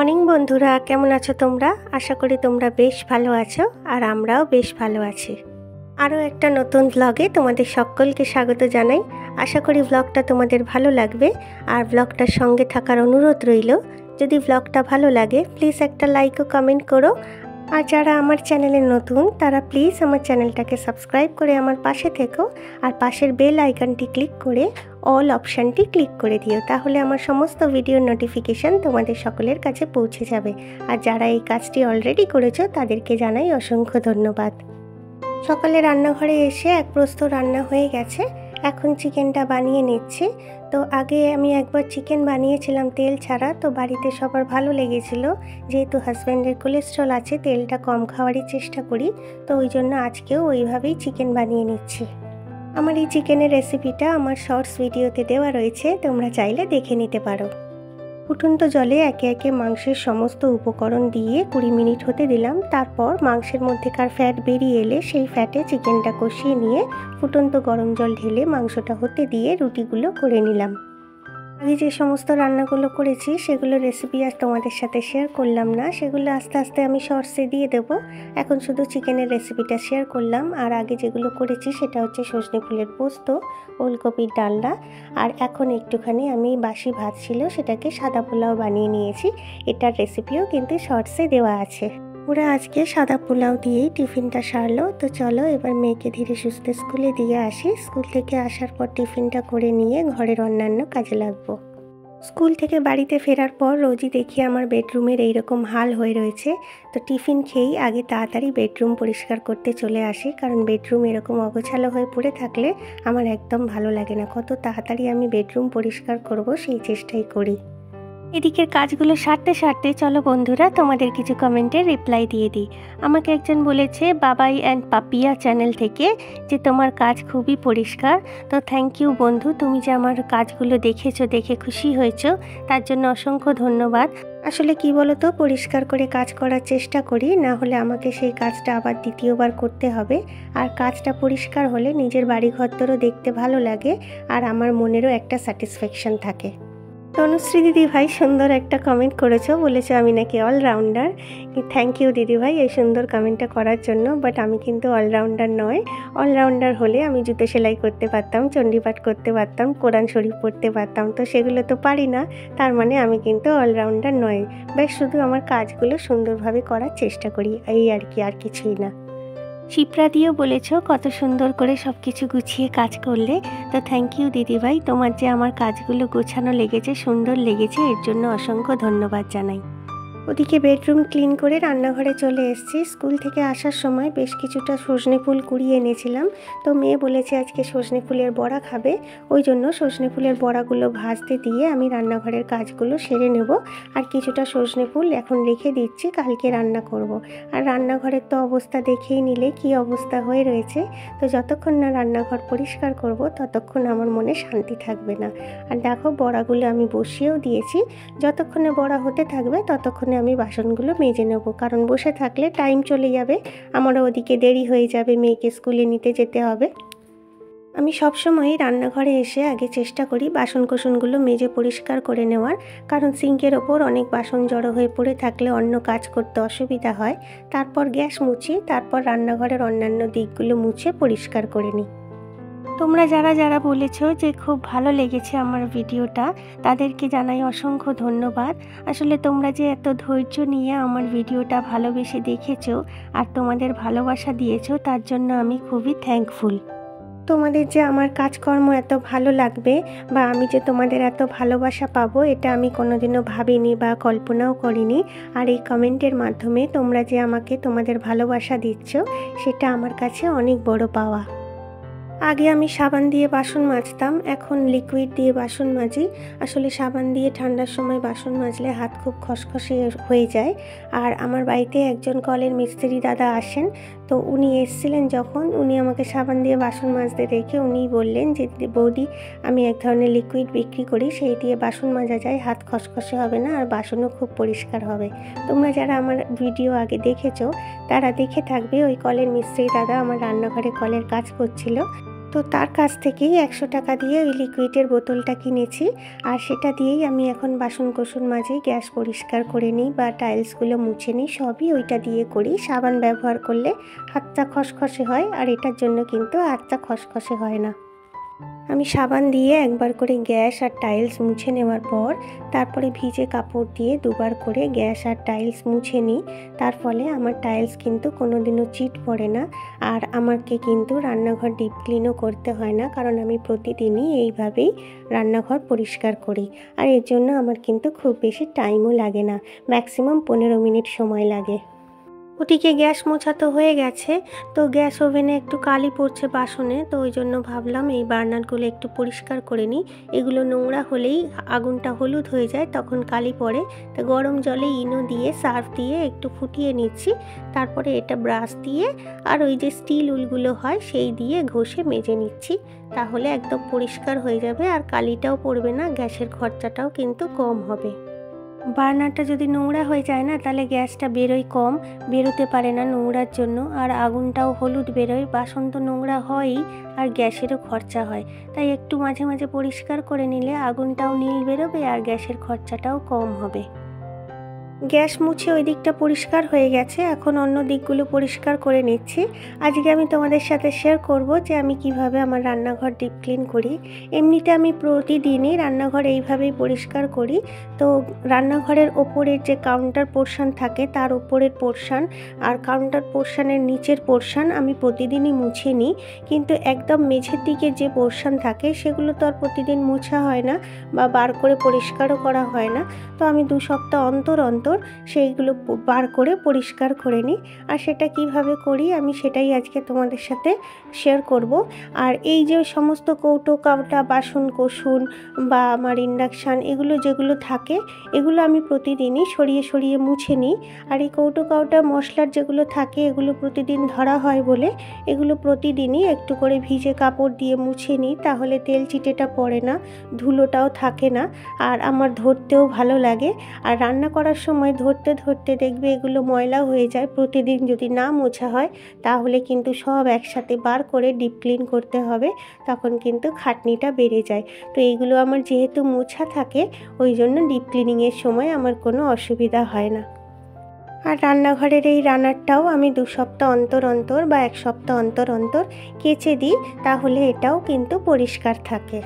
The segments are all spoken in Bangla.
মর্নিং বন্ধুরা, কেমন আছো তোমরা? আশা করি তোমরা বেশ ভালো আছো আর আমরাও বেশ ভালো আছি। আরও একটা নতুন ব্লগে তোমাদের সকলকে স্বাগত জানাই। আশা করি ব্লগটা তোমাদের ভালো লাগবে আর ব্লগটার সঙ্গে থাকার অনুরোধ রইল। যদি ব্লগটা ভালো লাগে প্লিজ একটা লাইক ও কমেন্ট করো। আর যারা আমার চ্যানেলে নতুন তারা প্লিজ আমার চ্যানেলটাকে সাবস্ক্রাইব করে আমার পাশে থেকো আর পাশের বেল আইকনটি ক্লিক করে অল অপশানটি ক্লিক করে দিও, তাহলে আমার সমস্ত ভিডিওর নোটিফিকেশান তোমাদের সকলের কাছে পৌঁছে যাবে। আর যারা এই কাজটি অলরেডি করেছো তাদেরকে জানাই অসংখ্য ধন্যবাদ। সকালে রান্নাঘরে এসে এক প্রস্ত রান্না হয়ে গেছে, এখন চিকেনটা বানিয়ে নিচ্ছি। তো আগে আমি একবার চিকেন বানিয়েছিলাম তেল ছাড়া, তো বাড়িতে সবার ভালো লেগেছিল। যেহেতু হাজব্যান্ডের কোলেস্ট্রল আছে, তেলটা কম খাওয়ারই চেষ্টা করি, তো ওই জন্য আজকেও ওইভাবেই চিকেন বানিয়ে নিচ্ছি। আমার এই চিকেনের রেসিপিটা আমার শর্টস ভিডিওতে দেওয়া রয়েছে, তোমরা চাইলে দেখে নিতে পারো। ফুটন্ত জলে একে একে মাংসের সমস্ত উপকরণ দিয়ে 20 মিনিট হতে দিলাম। তারপর মাংসের মধ্যেকার ফ্যাট বেরিয়ে এলে সেই ফ্যাটে চিকেনটা কষিয়ে নিয়ে ফুটন্ত গরম জল ঢেলে মাংসটা হতে দিয়ে রুটিগুলো করে নিলাম। আগে যে সমস্ত রান্নাগুলো করেছি সেগুলো রেসিপি আর তোমাদের সাথে শেয়ার করলাম না, সেগুলো আস্তে আস্তে আমি শর্টসে দিয়ে দেবো। এখন শুধু চিকেনের রেসিপিটা শেয়ার করলাম। আর আগে যেগুলো করেছি সেটা হচ্ছে সজনে ফুলের পোস্ত, ওলকপির ডালনা, আর এখন একটুখানি আমি বাসি ভাত ছিল সেটাকে সাদা পোলাও বানিয়ে নিয়েছি। এটার রেসিপিও কিন্তু শর্টসে দেওয়া আছে। ওরা আজকে সাদা পোলাও দিয়েই টিফিনটা সারলো। তো চলো এবার মেয়েকে ধীরে সুস্থে স্কুলে দিয়ে আসি। স্কুল থেকে আসার পর টিফিনটা করে নিয়ে ঘরের অন্যান্য কাজে লাগবো। স্কুল থেকে বাড়িতে ফেরার পর রোজই দেখি আমার বেডরুমের এইরকম হাল হয়ে রয়েছে। তো টিফিন খেয়েই আগে তাড়াতাড়ি বেডরুম পরিষ্কার করতে চলে আসি, কারণ বেডরুম এরকম অগোছালো হয়ে পড়ে থাকলে আমার একদম ভালো লাগে না। কত তাড়াতাড়ি আমি বেডরুম পরিষ্কার করব সেই চেষ্টাই করি। এদিকের কাজগুলো সারতে সারতে চলো বন্ধুরা তোমাদের কিছু কমেন্টের রিপ্লাই দিয়ে দিই। আমাকে একজন বলেছে বাবাই অ্যান্ড পাপিয়া চ্যানেল থেকে যে তোমার কাজ খুবই পরিষ্কার। তো থ্যাংক ইউ বন্ধু, তুমি যে আমার কাজগুলো দেখেছো, দেখে খুশি হয়েছো, তার জন্য অসংখ্য ধন্যবাদ। আসলে কি বলো তো, পরিষ্কার করে কাজ করার চেষ্টা করি, না হলে আমাকে সেই কাজটা আবার দ্বিতীয়বার করতে হবে। আর কাজটা পরিষ্কার হলে নিজের বাড়িঘরদরও দেখতে ভালো লাগে আর আমার মনেরও একটা স্যাটিসফ্যাকশান থাকে। তনুশ্রী দিদি ভাই সুন্দর একটা কমেন্ট করেছো, বলেছো আমি নাকি অলরাউন্ডার। থ্যাংক ইউ দিদি ভাই এই সুন্দর কমেন্টটা করার জন্য, বাট আমি কিন্তু অলরাউন্ডার নয়। অলরাউন্ডার হলে আমি জুতো সেলাই করতে পারতাম, চণ্ডীপাঠ করতে পারতাম, কোরআন শরীফ পড়তে পারতাম, তো সেগুলো তো পারি না। তার মানে আমি কিন্তু অলরাউন্ডার নয়, বেশ শুধু আমার কাজগুলো সুন্দরভাবে করার চেষ্টা করি, এই আর কি, আর কিছুই না। শিপ্রা দিয়েও বলেছো কত সুন্দর করে সব কিছু গুছিয়ে কাজ করলে। তো থ্যাংক ইউ দিদিভাই, তোমার যে আমার কাজগুলো গোছানো লেগেছে, সুন্দর লেগেছে, এর জন্য অসংখ্য ধন্যবাদ জানাই। ওদিকে বেডরুম ক্লিন করে রান্নাঘরে চলে এসেছি। স্কুল থেকে আসার সময় বেশ কিছুটা সজনে ফুল কুড়িয়ে এনেছিলাম। তো মেয়ে বলেছে আজকে সজনে ফুলের বড়া খাবে, ওই জন্য সজনে ফুলের বড়াগুলো ভাজতে দিয়ে আমি রান্নাঘরের কাজগুলো সেরে নেব। আর কিছুটা সজনে ফুল এখন রেখে দিচ্ছি, কালকে রান্না করব। আর রান্নাঘরের তো অবস্থা দেখেই নিলে কি অবস্থা হয়ে রয়েছে। তো যতক্ষণ না রান্নাঘর পরিষ্কার করব ততক্ষণ আমার মনে শান্তি থাকবে না। আর দেখো বড়াগুলো আমি বসিয়েও দিয়েছি, যতক্ষণে বড়া হতে থাকবে ততক্ষণে আমি বাসনগুলো মেজে নেব, কারণ বসে থাকলে টাইম চলে যাবে, আমারও ওদিকে দেরি হয়ে যাবে, মেয়েকে স্কুলে নিতে যেতে হবে। আমি সবসময়ই রান্নাঘরে এসে আগে চেষ্টা করি বাসনকোসনগুলো মেজে পরিষ্কার করে নেওয়ার, কারণ সিঙ্কের ওপর অনেক বাসন জড়ো হয়ে পড়ে থাকলে অন্য কাজ করতে অসুবিধা হয়। তারপর গ্যাস মুছি, তারপর রান্নাঘরের অন্যান্য দিকগুলো মুছে পরিষ্কার করে নিই। তোমরা যারা যারা বলেছো যে খুব ভালো লেগেছে আমার ভিডিওটা, তাদেরকে জানাই অসংখ্য ধন্যবাদ। আসলে তোমরা যে এত ধৈর্য নিয়ে আমার ভিডিওটা ভালোবেসে দেখেছো আর তোমাদের ভালোবাসা দিয়েছো, তার জন্য আমি খুবই থ্যাঙ্কফুল। তোমাদের যে আমার কাজকর্ম এত ভালো লাগবে বা আমি যে তোমাদের এত ভালোবাসা পাবো, এটা আমি কোনোদিনও ভাবিনি বা কল্পনাও করিনি। আর এই কমেন্টের মাধ্যমে তোমরা যে আমাকে তোমাদের ভালোবাসা দিচ্ছ, সেটা আমার কাছে অনেক বড় পাওয়া। আগে আমি সাবান দিয়ে বাসন মাজতাম, এখন লিকুইড দিয়ে বাসন মাজি। আসলে সাবান দিয়ে ঠান্ডার সময় বাসন মাজলে হাত খুব খসখসে হয়ে যায়। আর আমার বাড়িতে একজন কলের মিস্ত্রি দাদা আসেন, তো উনি এসেছিলেন যখন, উনি আমাকে সাবান দিয়ে বাসন মাজতে দেখে উনিই বললেন যে বৌদি আমি এক ধরনের লিকুইড বিক্রি করি, সেই দিয়ে বাসন মাজা যায়, হাত খসখসে হবে না আর বাসনও খুব পরিষ্কার হবে। তোমরা যারা আমার ভিডিও আগে দেখেছো তারা দেখে থাকবে, ওই কলের মিস্ত্রি দাদা আমার রান্নাঘরে কলের কাজ করছিল। তো তার কাছ থেকেই 100 টাকা দিয়ে ওই লিকুইডের বোতলটা কিনেছি, আর সেটা দিয়েই আমি এখন বাসন কোসন মাজি, গ্যাস পরিষ্কার করে নিই বা টাইলসগুলো মুছে নিই, সবই ওইটা দিয়ে করি। সাবান ব্যবহার করলে হাতটা খসখসে হয়, আর এটার জন্য কিন্তু হাতটা খসখসে হয় না। আমি সাবান দিয়ে একবার করে গ্যাস আর টাইলস মুছে নেওয়ার পর তারপরে ভিজে কাপড় দিয়ে দুবার করে গ্যাস আর টাইলস মুছে নিই। তার ফলে আমার টাইলস কিন্তু কোনোদিনও চিট পড়ে না, আর আমাকে কিন্তু রান্নাঘর ডিপ ক্লিনও করতে হয় না, কারণ আমি প্রতিদিনই এইভাবেই রান্নাঘর পরিষ্কার করি। আর এর জন্য আমার কিন্তু খুব বেশি টাইমও লাগে না, ম্যাক্সিমাম 15 মিনিট সময় লাগে। ওদিকে গ্যাস মোছা তো হয়ে গেছে, তো গ্যাস ওভেনে একটু কালি পড়ছে বাসনে, তো ওই জন্য ভাবলাম এই বার্নারগুলো একটু পরিষ্কার করে নিই। এগুলো নোংরা হলেই আগুনটা হলুদ হয়ে যায়, তখন কালি পড়ে। তো গরম জলে ইনো দিয়ে সার্ফ দিয়ে একটু ফুটিয়ে নিচ্ছি, তারপরে এটা ব্রাশ দিয়ে আর ওই যে স্টিল উলগুলো হয় সেই দিয়ে ঘষে মেজে নিচ্ছি। তাহলে একদম পরিষ্কার হয়ে যাবে, আর কালিটাও পড়বে না, গ্যাসের খরচাটাও কিন্তু কম হবে। বার্নারটা যদি নোংরা হয়ে যায় না, তাহলে গ্যাসটা বেরোয় কম, বেরোতে পারে না নোংরার জন্য, আর আগুনটাও হলুদ বেরোয়। বাসন তো নোংরা হয়ই, আর গ্যাসেরও খরচা হয়, তাই একটু মাঝে মাঝে পরিষ্কার করে নিলে আগুনটাও নীল বেরোবে আর গ্যাসের খরচাটাও কম হবে। গ্যাস মুছে ওই দিকটা পরিষ্কার হয়ে গেছে, এখন অন্য দিকগুলো পরিষ্কার করে নিচ্ছি। আজকে আমি তোমাদের সাথে শেয়ার করব যে আমি কিভাবে আমার রান্নাঘর ডিপ ক্লিন করি। এমনিতে আমি প্রতিদিনই রান্নাঘর এইভাবেই পরিষ্কার করি। তো রান্নাঘরের ওপরের যে কাউন্টার পোর্শন থাকে তার ওপরের পোর্শন আর কাউন্টার পোর্শনের নিচের পোর্শন আমি প্রতিদিনই মুছে নিই, কিন্তু একদম মেঝের দিকে যে পোর্শন থাকে সেগুলো তো আর প্রতিদিন মোছা হয় না বা বার করে পরিষ্কারও করা হয় না। তো আমি 2 সপ্তাহ অন্তর অন্তর সেইগুলো বার করে পরিষ্কার করে নিই। আর সেটা কিভাবে করি আমি সেটাই আজকে তোমাদের সাথে শেয়ার করব। আর এই যে সমস্ত কৌটো কাউটা বাসন কোসন বা আমার ইন্ডাকশান এগুলো যেগুলো থাকে এগুলো আমি প্রতিদিনই সরিয়ে সরিয়ে মুছে নিই। আর এই কৌটো কাউটা মশলার যেগুলো থাকে এগুলো প্রতিদিন ধরা হয় বলে এগুলো প্রতিদিনই একটু করে ভিজে কাপড় দিয়ে মুছে নিই, তাহলে তেল চিটেটা পড়ে না, ধুলোটাও থাকে না, আর আমার ধরতেও ভালো লাগে। আর রান্না করার সময় ধরতে ধরতে দেখবে এগুলো ময়লা হয়ে যায়। প্রতিদিন যদি না মোছা হয় তাহলে কিন্তু সব একসাথে বার করে ডিপ ক্লিন করতে হবে, তখন কিন্তু খাটনিটা বেড়ে যায়। তো এইগুলো আমার যেহেতু মোছা থাকে ওই জন্য ডিপ ক্লিনিংয়ের সময় আমার কোনো অসুবিধা হয় না। আর রান্নাঘরের এই রান্নাটাও আমি 2 সপ্তাহ অন্তর অন্তর বা 1 সপ্তাহ অন্তর অন্তর কেচে দিই, তাহলে এটাও কিন্তু পরিষ্কার থাকে।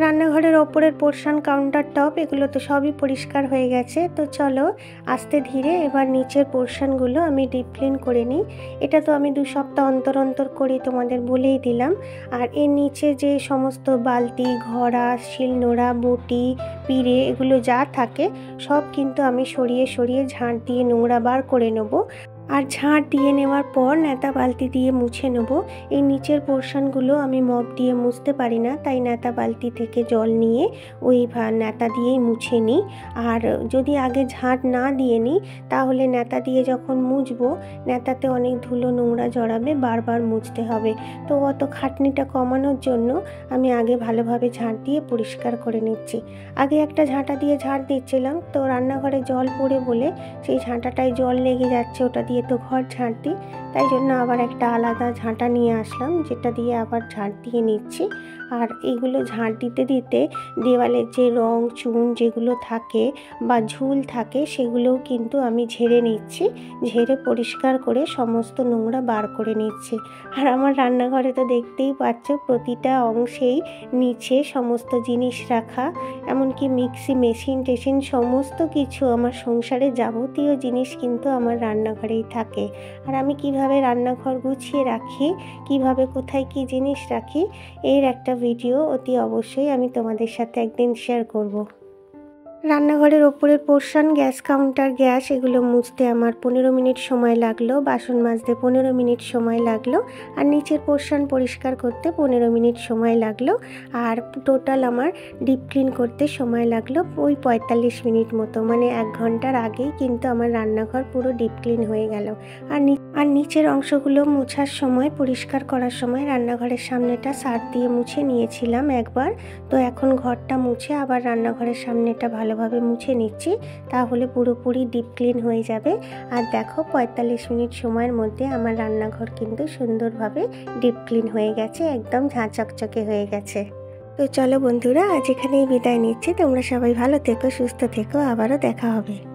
রান্নাঘরের ওপরের পোর্শন কাউন্টার টপ এগুলো তো সবই পরিষ্কার হয়ে গেছে। তো চলো আস্তে ধীরে এবার নিচের পোর্শনগুলো আমি ডিপ ক্লিন করে নিই। এটা তো আমি 2 সপ্তাহ অন্তর অন্তর করি, তোমাদের বলেই দিলাম। আর এর নিচে যে সমস্ত বালতি, ঘড়া, শিলনোড়া, বটি, পিঁড়ে এগুলো যা থাকে সব কিন্তু আমি সরিয়ে সরিয়ে ঝাঁট দিয়ে নোংরা বার করে নেব। আর ঝাঁট দিয়ে নেওয়ার পর ন্যাতা বালতি দিয়ে মুছে নেব। এই নিচের পোর্শনগুলো আমি মপ দিয়ে মুছতে পারি না, তাই ন্যাতা বালতি থেকে জল নিয়ে ওই ন্যাতা দিয়েই মুছে নিই। আর যদি আগে ঝাঁট না দিয়ে নিই তাহলে ন্যাতা দিয়ে যখন মুছবো ন্যাতাতে অনেক ধুলো নোংরা জড়াবে, বারবার মুছতে হবে। তো অত খাটনিটা কমানোর জন্য আমি আগে ভালোভাবে ঝাঁট দিয়ে পরিষ্কার করে নিচ্ছি। আগে একটা ঝাঁটা দিয়ে ঝাঁট দিচ্ছিলাম, তো রান্নাঘরে জল পড়ে বলে সেই ঝাঁটাটায় জল লেগে যাচ্ছে, ওটা দিয়ে তো ঘর ঝাঁট দিই, তাই জন্য আবার একটা আলাদা ঝাঁটা নিয়ে আসলাম যেটা দিয়ে আবার ঝাঁট দিয়ে নিচ্ছি। আর এগুলো ঝাঁট দিতে দিতে দেওয়ালের যে রং চুন যেগুলো থাকে বা ঝুল থাকে সেগুলোও কিন্তু আমি ঝেড়ে নিচ্ছি, ঝেড়ে পরিষ্কার করে সমস্ত নোংরা বার করে নিচ্ছি। আর আমার রান্নাঘরে তো দেখতেই পাচ্ছ প্রতিটা অংশেই নিচে সমস্ত জিনিস রাখা, এমনকি মিক্সি মেশিন টেশিন সমস্ত কিছু আমার সংসারে যাবতীয় জিনিস কিন্তু আমার রান্নাঘরেই থাকে। আর আমি কিভাবে রান্নাঘর গুছিয়ে রাখি, কিভাবে কোথায় কি জিনিস রাখি এর একটা ভিডিও অতি অবশ্যই আমি তোমাদের সাথে একদিন শেয়ার করব। রান্নাঘরের ওপরের পোর্শন গ্যাস কাউন্টার গ্যাস এগুলো মুছতে আমার 15 মিনিট সময় লাগলো, বাসন মাজতে 15 মিনিট সময় লাগলো, আর নিচের পোর্শন পরিষ্কার করতে 15 মিনিট সময় লাগলো। আর টোটাল আমার ডিপ ক্লিন করতে সময় লাগলো ওই 45 মিনিট মতো, মানে 1 ঘন্টার আগেই কিন্তু আমার রান্নাঘর পুরো ডিপ ক্লিন হয়ে গেল। আর নিচের অংশগুলো মোছার সময়, পরিষ্কার করার সময় রান্নাঘরের সামনেটা সার্ফ দিয়ে মুছে নিয়েছিলাম একবার। তো এখন ঘরটা মুছে আবার রান্নাঘরের সামনেটা ভালোভাবে মুছে নিচ্ছি, তাহলে পুরোপুরি ডিপ ক্লিন হয়ে যাবে। আর দেখো 45 মিনিট সময়ের মধ্যে আমার রান্নাঘর কিন্তু সুন্দরভাবে ডিপ ক্লিন হয়ে গেছে, একদম ঝাঁ চকচকে হয়ে গেছে। তো চলো বন্ধুরা, আজ এখানেই বিদায় নিচ্ছি। তোমরা সবাই ভালো থেকো, সুস্থ থেকো, আবারও দেখা হবে।